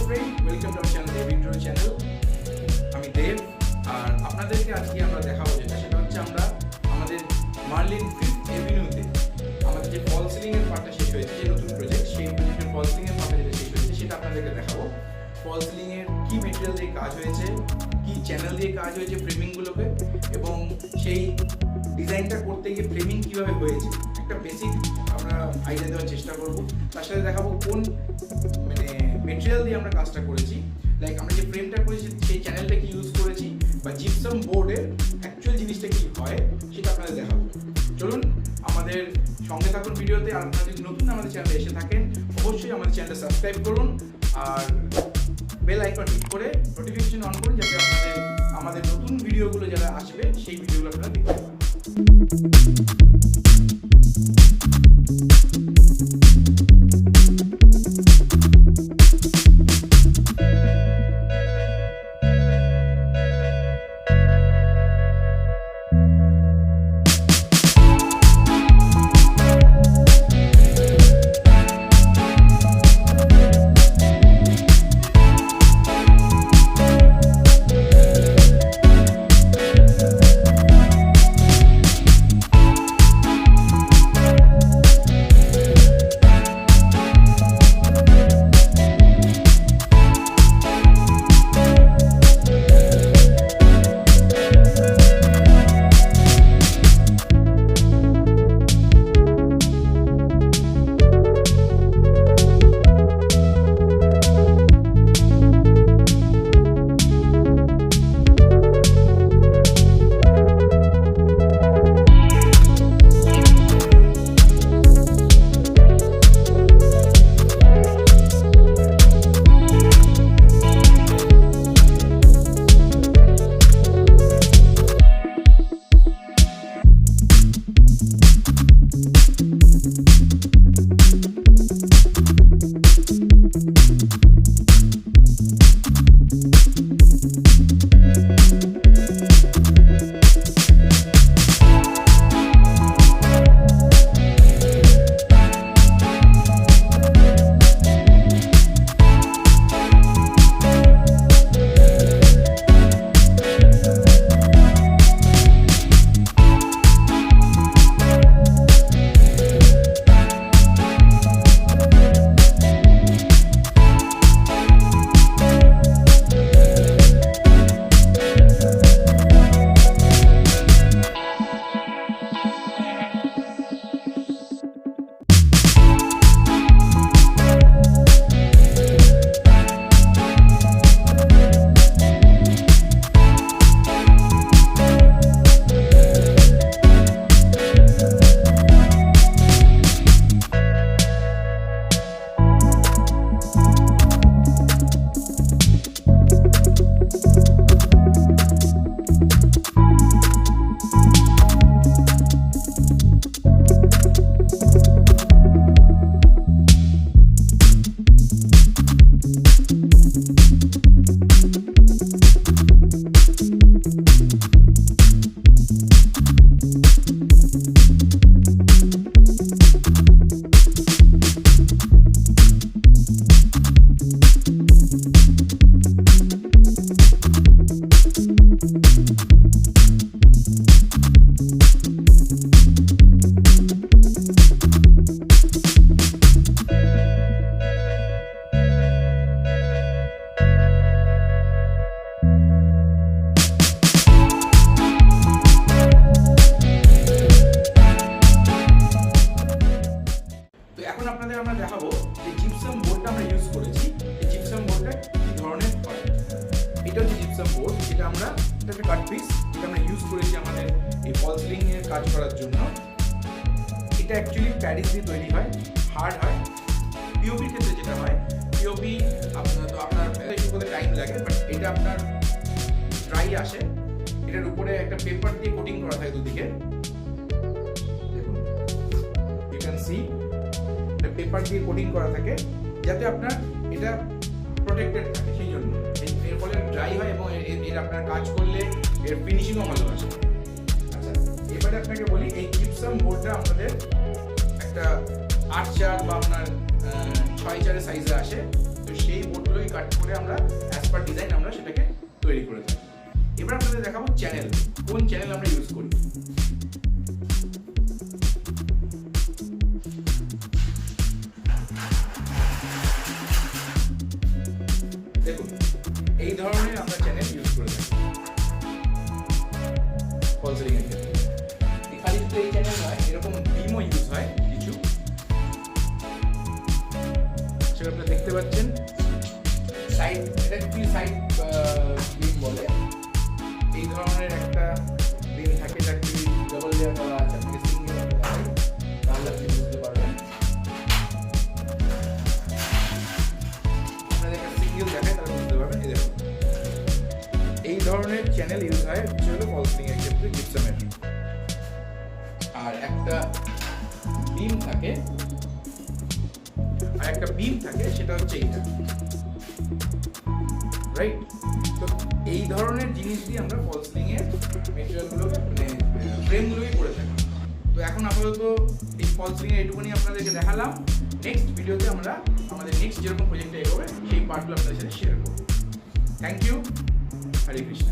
Friend, welcome to our channel এভিনিডো channel. আমি দেব, আর আপনাদেরকে আজকে আমরা দেখাবো সেটা হচ্ছে আমরা আমাদের মার্লিন 5th এভিনিউতে আমাদের যে ফল সিলিং এর পার্টটা শেষ হয়েছে, যে নতুন প্রজেক্ট, সেই প্রজেক্টের ফল সিলিং এর পার্টটা যেটা শেষ হয়েছে সেটা আপনাদেরকে দেখাবো। ফল সিলিং এর কি মেটেরিয়াল দিয়ে কাজ হয়েছে, কি চ্যানেল দিয়ে কাজ হয়েছে ফ্রেমিংগুলোকে, এবং সেই ডিজাইনটা করতে গিয়ে ফ্রেমিং কিভাবে হয়েছে একটা বেসিক আমরা আইডিয়া দেওয়ার চেষ্টা করব। তার সাথে দেখাবো কোন মেটেরিয়াল দিয়ে আমরা কাজটা করেছি, লাইক আমরা যে ফ্রেমটা করেছি সেই চ্যানেলটা কি ইউজ করেছি, বা জিপসাম বোর্ডের অ্যাকচুয়াল জিনিসটা কি হয় সেটা আপনাদের দেখাবো। চলুন আমাদের সঙ্গে থাকুন ভিডিওতে। আর আপনারা যদি নতুন আমাদের চ্যানেলে এসে থাকেন অবশ্যই আমাদের চ্যানেলটা সাবস্ক্রাইব করুন আর বেল আইকন ক্লিক করে নোটিফিকেশন অন করুন, যাতে আমাদের নতুন ভিডিওগুলো যারা আসবে সেই ভিডিওগুলো আপনারা দেখতে পান। আমরা দেখাবো যে জিপসাম বোর্ডটা আমরা ইউজ করেছি, এই জিপসাম বোর্ডটা কি ধরনের হয়। এটা হচ্ছে জিপসাম বোর্ড, যেটা আমরা এটা একটা কাট পিস, এটা আমরা ইউজ করেছি আমাদের এই ফল সিলিং এর কাজ করার জন্য। এটা অ্যাকচুয়ালি প্যারিস দিয়ে তৈরি হয়, হার্ড হয়। পিওপির ক্ষেত্রে যেটা হয়, পিওপি আপনার একটু করে টাইম লাগে, বাট এটা আপনার ড্রাই আসে। এটার উপরে একটা পেপার দিয়ে কোটিং করা থাকে দুদিকে, দেখুন ইউ ক্যান সি পেপার দিয়ে কোটিং করা থাকে যাতে আপনার এটা প্রোটেক্টেড থাকে, সেই জন্য এর ফলে ড্রাই হয় এবং এর আপনার কাজ করলে এর ফিনিশিংও ভালো আসে। আচ্ছা, এবারে আপনাকে বলি এই জিপসাম বোর্ডটা আমাদের একটা 8x বা আপনার 6x সাইজে আসে। তো সেই বোর্ডগুলোই কাট করে আমরা অ্যাজ পার ডিজাইন আমরা সেটাকে তৈরি করে থাকি। এবার আপনাদের দেখাবো চ্যানেল, কোন চ্যানেল আমরা ইউজ করি। দেখুন এই ধরনের আমরা চ্যানেল ইউজ করে থাকি ফল সিলিং এর ক্ষেত্রে। খালি শুধু এই চ্যানেল নয়, এরকম বিমও ইউজ হয় কিছু, সেটা আপনারা দেখতে পাচ্ছেন। সাইড, এটা অ্যাকচুয়ালি সাইড বিম বলে। এই ধরনের একটা বিম থাকে, এটা অ্যাকচুয়ালি ডাবল লেয়ার করা আছে, আপনাকে সিঙ্গেল দেখাই তাহলে আপনি বুঝতে পারবেন। আপনাদের একটা সিঙ্গেল দেখায় তাহলে বুঝতে পারবেন। এই দেখুন এই ধরনের চ্যানেল ইউজ হয় হচ্ছে হলো ফল সিলিং এর ক্ষেত্রে জিপসামের। আর একটা বিম থাকে, সেটা হচ্ছে এইটা, রাইট? তো এই ধরনের জিনিস দিয়ে আমরা ফল সিলিং এর মেটেরিয়ালগুলোকে মানে ফ্রেমগুলোকে করে থাকি। তো এখন আপাতত এই ফল সিলিং এর এইটুকুনি আপনাদেরকে দেখালাম। নেক্সট ভিডিওতে আমরা আমাদের নেক্সট যেরকম প্রজেক্টটা এগোবে সেই পার্টগুলো আপনাদের সাথে শেয়ার করবো। Thank you, Hare Krishna.